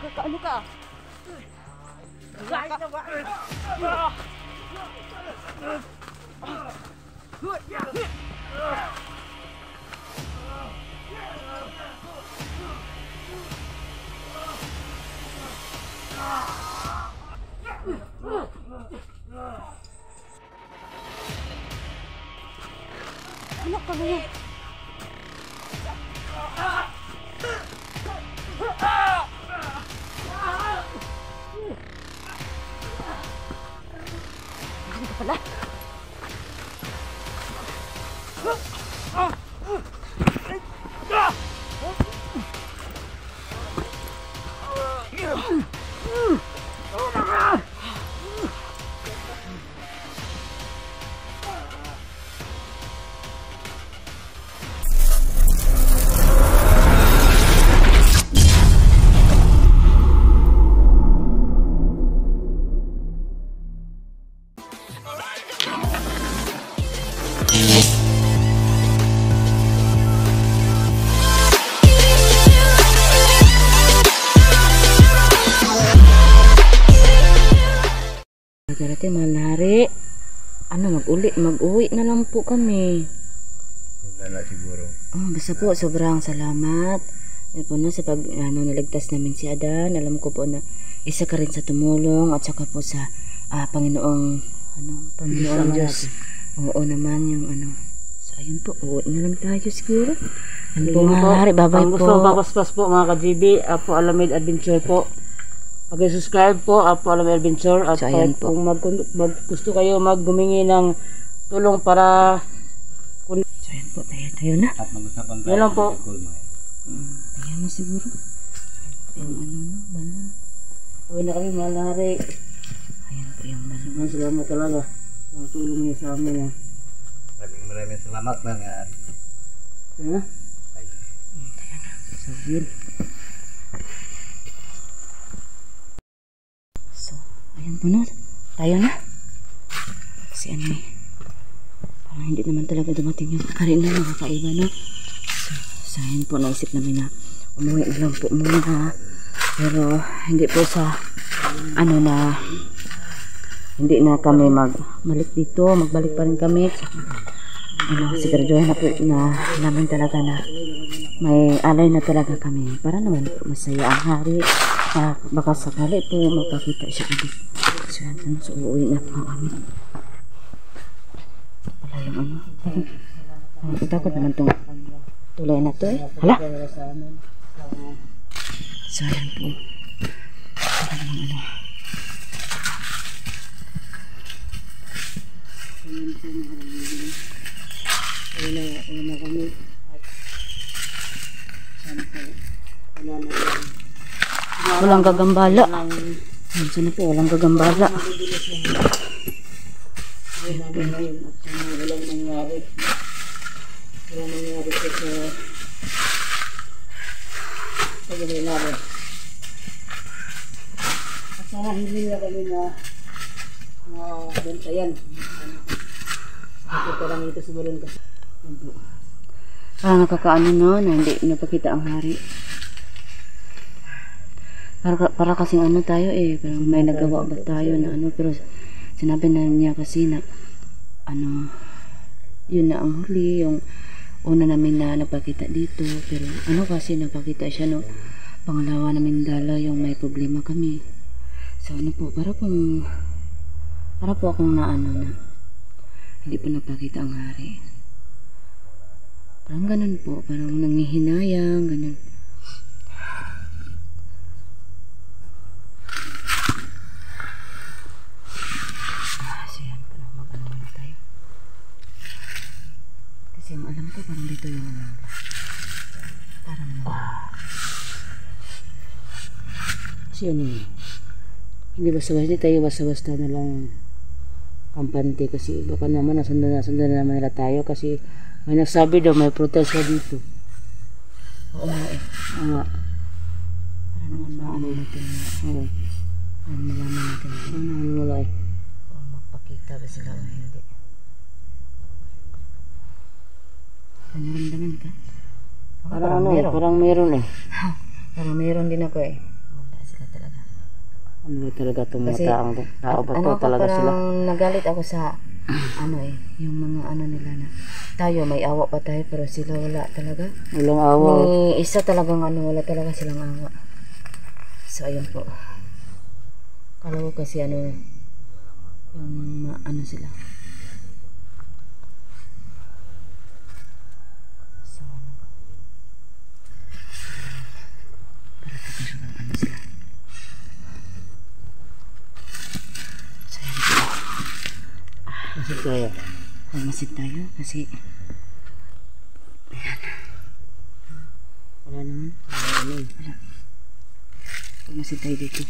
Ano ka? Guys, na ba? Ano ka na yan? Ano ka pala? Darating mahal na hari. Ano, mag-uwi na lang po kami. Wala siguro. Basta po, sobrang salamat. Yan po na sa naligtas namin si Adan. Alam ko po na isa ka rin sa tumulong at saka po sa Panginoong Diyos. Oo naman yung So ayun po, uwi na lang tayo siguro. Ano po mahal na hari, bye-bye po. Gusto papaspas po mga ka-GB, Apo Alamid Adventure po. Pag-subscribe po, Apo Alamid Adventure. At So, kung gusto kayo gumingi ng tulong para So ayan po, tayo na. At mag-usapan tayo. Yan lang po. Tayo na siguro. Yung balon. Uwi na kami mahal na hari. Ayan po yung balon. Salamat talaga sa tulong niyo sa amin. Maraming salamat mga. Yan na. So yun. So, ayan po na. Tayo na. Kasi parang hindi naman talaga dumating yung karin na nakakaiba, no? So ayan po, naisip namin na umuwi na lang po muna. Pero, hindi po sa, hindi na kami magbalik dito. Magbalik pa rin kami. Siguraduhin na po na namin talaga na may alay na talaga kami. Para naman po masaya ang hari. Baka sakali po magpakita siya ulit. So uuwi na po kami. Wala yung takot naman itong tulay na to eh. Hala! So ayan po. Wala namang Uwi na kami. At sana po, walang gagambala. Sana po, walang gagambala. Walang nangyari. Walang nangyari po sa pagawin natin. At sana hindi na kami na bantayan. Ito lang ito sa balon kasi. Parang nakakaano no, na hindi napakita ang hari. Para kasing tayo eh, parang may nagawa ba tayo na pero sinabi na niya kasi na yun na ang huli, yung una namin na napakita dito, pero kasi napakita siya no, pangalawa namin dala yung may problema kami. So po, para po akong na hindi pa napakita ang hari. Parang ganun po, parang nangihinayang, ganun. So yan, parang muna tayo. Kasi yung alam ko, parang dito yung parang Kasi hindi basta-basta, hindi tayo basta-basta na lang kampante kasi baka naman nasundan na naman nila tayo kasi may nagsabi daw may protesta dito. oo nga eh. Oo nga. Para naman natin Oo. malaman natin Wala eh. o magpakita ba sila o hindi. Naramdaman ka? Parang meron eh. Parang meron din ako eh. Wala sila Ano ba talaga itong mga Kasi, tao ba ano to talaga parang sila? nagalit ako sa ano yung mga ano nila na tayo may awa pa tayo pero sila wala talaga. Walang awa. Ni isa talagang ano, wala talaga silang awa. So ayun po. Kala ko kasi ano yung ano sila. So ano. Para talagang ano sila. So ayun po. Kasi kaya. Masid tayo kasi ayan. Wala naman. Wala naman. Wala. Masid tayo dito.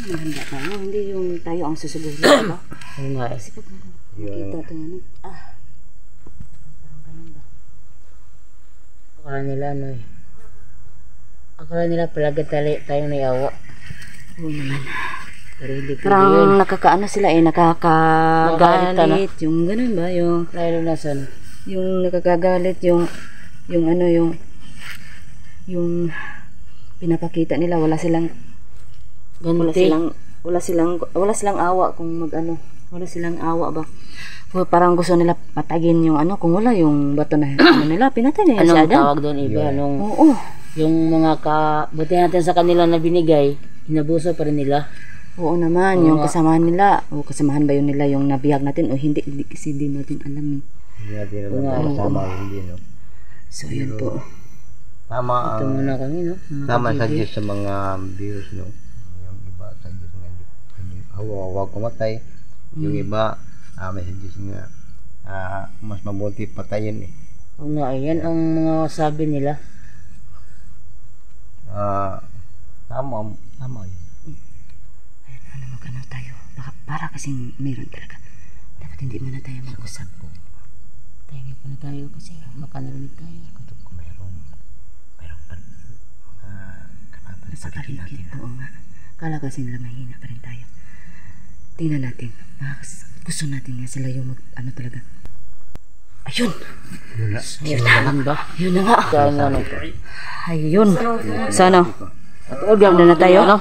Mahanda tayo, hindi yung tayo ang susubuhin, diba? Oo nga eh. Kasi pag nakita ito nga, parang ganun ba? Akala nila ano eh. Akala nila palagi tayong nayawa. Oo naman. Pero hindi pwede yun. Parang nakakaano sila nakakagalit. Nakagalit, Yung ganun ba? Lalo na saan? Yung nakakagalit, yung ano, yung pinapakita nila, wala silang wala silang awa kung mag-ano, wala silang awa ba. O, parang gusto nila patagin yung ano, kung wala yung bato na ano nila, pinatay nila si Anong Adan. tawag doon iba? Anong, Oo. yung mga buti natin sa kanila na binigay, inabuso pa rin nila. Oo naman, yung kasamahan nila, o kasamahan ba yun nila yung nabihag natin o hindi kasi di natin alam eh. Hindi natin alam kasama o hindi, no? So yun po. Tama Ito ang muna kami, no? Mga tama kabibig. suggest sa mga viewers, no? Yung iba suggest nga huwag kumatay. Yung iba may suggest nga mas mabuti patayin eh. Oo nga, yan ang mga sabi nila. Tama yun. Ano mag-ano tayo? Baka para kasing meron talaga. Dapat hindi muna tayo mag-usap po. Tayo pa na tayo kasi baka narinig tayo. Kung mayroong pa kanatan Sa paligid natin. paligid. Oo nga. Kala kasi nila mahina pa rin tayo. Tingnan natin. Gusto natin nga sila yung ano talaga. Ayun! Saan ba? Yun na nga. Saan nga nito? Ayun. Sana. Agam na tayo. Ano?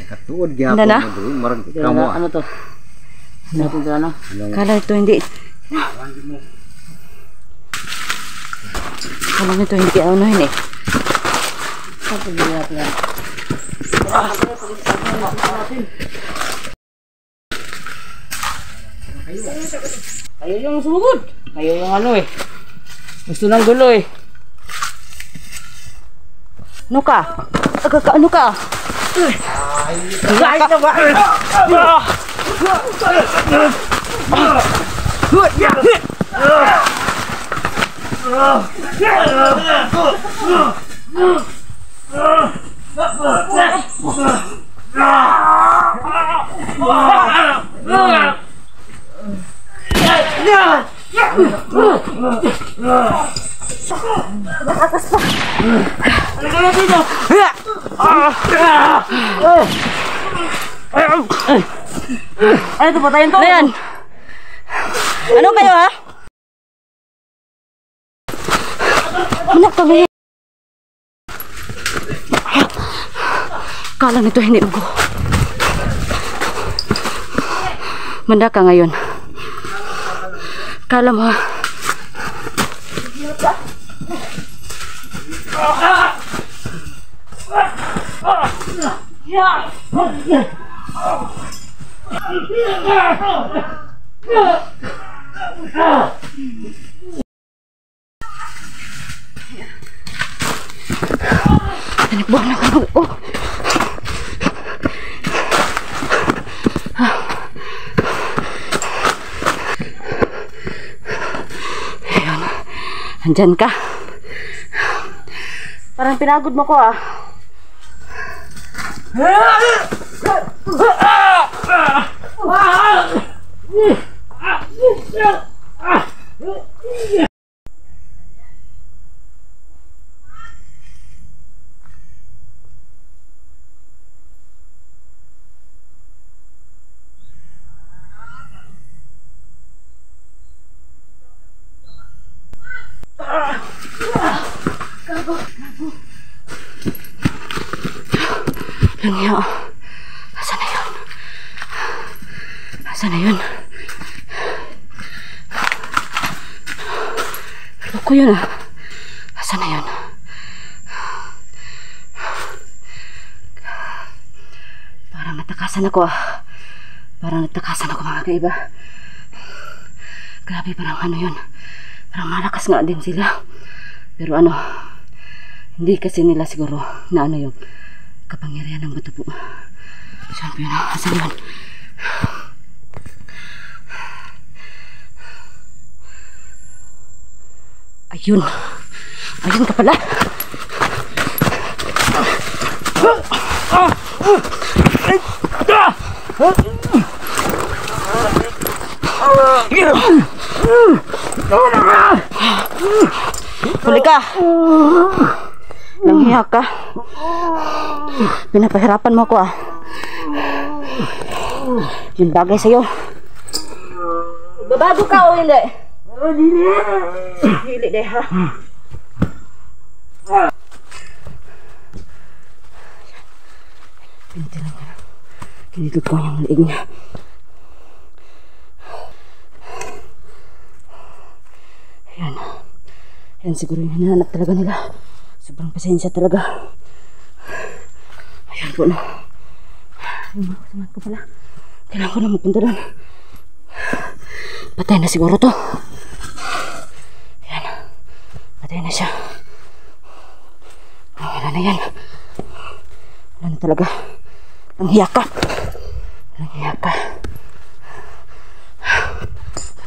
Nakatuod Handa na? Marag Ano, kamo. ano to? Natin sa ano? Kala ito hindi. Kala nito hindi ano yun eh. Saan pagdili natin yan? Kayo yung sumugod. Kayo yung ano eh. Gusto ng gulo eh. Ano ka? Ano ka? Kahit na ba? Ano ito? Patayin to? Ano yan? Ano kayo ha? Anak kami. Kala nito hindi mo. Manda ka ngayon. Kala mo ha? Tanikbuhan na ako. Oh. Ayun. Andyan ka. Parang pinagod mo ko ah. Langya. Asa na yun? Asa na yun? Ako yun ah. Asa na yun? Parang natakasan ako ah. Parang natakasan ako mga kaiba. Grabe, parang ano yun. Parang malakas nga din sila. Pero ano, hindi kasi nila siguro na ano yung kapangyarihan ng bato po. Saan po yun? Asan yun? Ayun. Ayun ka pala. Huli ka. Nanghiya ka. Pinapahirapan mo ako ah. Yung bagay sa'yo. Babago ka o hindi? Hili deh ha. Pintilan ka na. Kinigot ko yung liig niya. Ayan. Ayan siguro yung hinahanap talaga nila. Sobrang pasensya talaga. Ayan po na. Yung mga kasama ko pala. Kailangan ko na magpunta doon. Patay na siguro to. Ayan. Patay na siya. Wala na yan. Wala na talaga. Nanghiya ka. Nanghiya ka.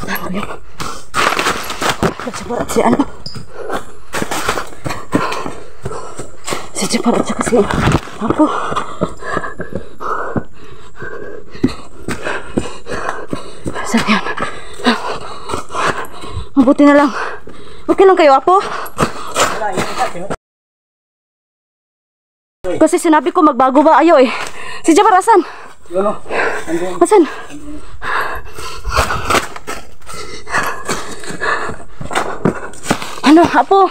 Puntahan ko yun. Jepar at si ano. Si Jepar at saka si Apo. Saan yan? Mabuti na lang. Okay lang kayo, Apo? Kasi sinabi ko magbago ba? Ayaw eh. Si Jepar, asan? Asan? Ano, Apo?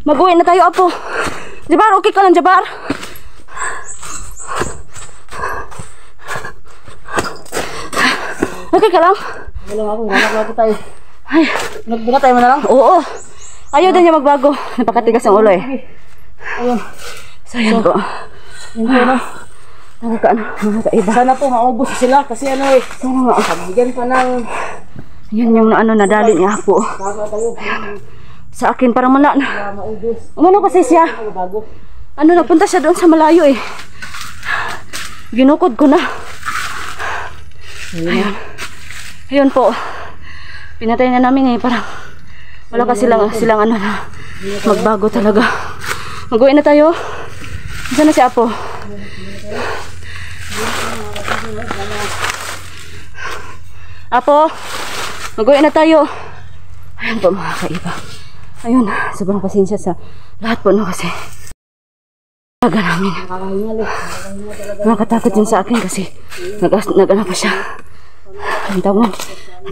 Mag-uwi na tayo, Apo. Jabar, okay ka lang, Jabar? Okay ka lang? Okay lang ako, hinanap tayo. Ay, nagbunatay mo na lang? Oo. Ayaw din niya magbago. Napakatigas ang ulo eh. Ayun. So, yan po. Yan po na. Nakakaiba. Sana po maubos sila kasi ano eh. Sana nga. Bigyan pa ng... Yan yung ano, nadali niya po. Sa akin parang mala na. Umano kasi siya. Ano, nagpunta siya doon sa malayo eh. Ginukod ko na. Ayun. Ayun po. Pinatay na namin eh. Parang wala kasi silang ano na magbago talaga. Mag-uwi na tayo. Saan na si Apo? Apo, mag-uwi na tayo. Ayun po mga kaiba. Ayun, sobrang pasensya sa lahat po no kasi taga namin. Nakakatakot yun sa akin kasi nag-ano pa siya. Ang tawag,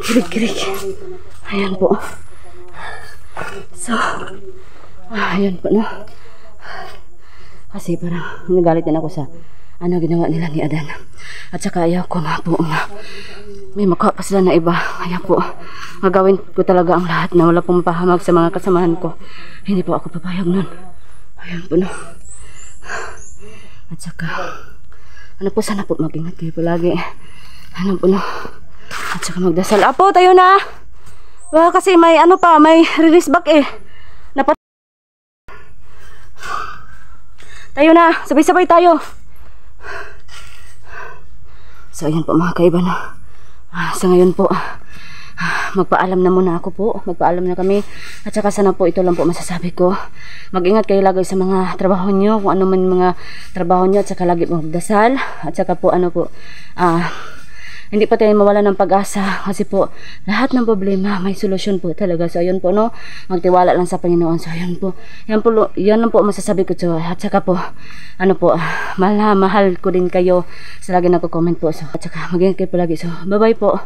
kirig-kirig. Ayan po. So, ayan po no. Kasi parang nagalit din ako sa ano ginawa nila ni Adan. At saka ayaw ko nga po na may makuha pa sila na iba. Kaya po, magawin ko talaga ang lahat na wala pong mapahamag sa mga kasamahan ko. Hindi po ako papayag nun. Ayan po no. At saka, ano po, sana po mag-ingat kayo palagi. Ano po no. At saka magdasal. Apo, tayo na! Kasi may ano pa, may release back eh. Tayo na, sabay-sabay tayo. So ayan po mga kaiba na. Sa ngayon po, magpaalam na muna ako po. Magpaalam na kami. At saka sana po ito lang po masasabi ko. Mag-ingat kayo lagi sa mga trabaho nyo. Kung ano man mga trabaho nyo. At saka lagi magdasal. At saka po ano po, hindi pa tayo mawala ng pag-asa kasi po lahat ng problema may solusyon po talaga. So ayun po no, magtiwala lang sa Panginoon. So ayun po, yan lang po masasabi ko. So at saka po ano po, mahal ko din kayo sa lagi nagko-comment po. So at saka mag-ingat kayo palagi. So bye bye po.